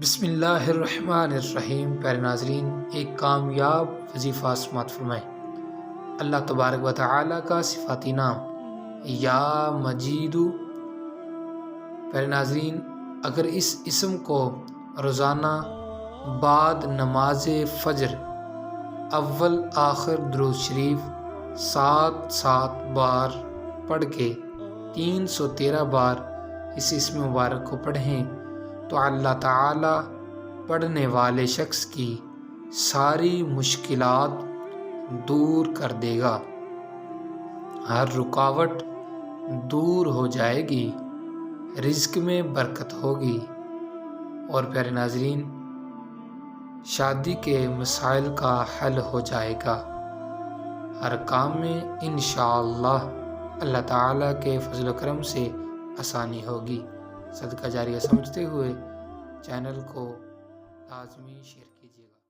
بسم اللہ الرحمن الرحیم۔ پیارے ناظرین، ایک کامیاب وظیفہ سماعت فرمائیں۔ اللہ تبارک و تعالیٰ کا صفاتی نام یا مجید۔ پیارے ناظرین، اگر اس اسم کو روزانہ بعد نماز فجر اول آخر درود شریف 7 بار پڑھ کے 313 بار اس اسم مبارک کو پڑھیں تو اللہ تعالیٰ پڑھنے والے شخص کی ساری مشکلات دور کر دے گا، ہر رکاوٹ دور ہو جائے گی، رزق میں برکت ہوگی، اور پیارے ناظرین شادی کے مسائل کا حل ہو جائے گا، ہر کام میں انشاءاللہ اللہ تعالیٰ کے فضل و کرم سے آسانی ہوگی۔ صدقہ جاریہ سمجھتے ہوئے چینل کو لازمی شیئر کیجیے گا۔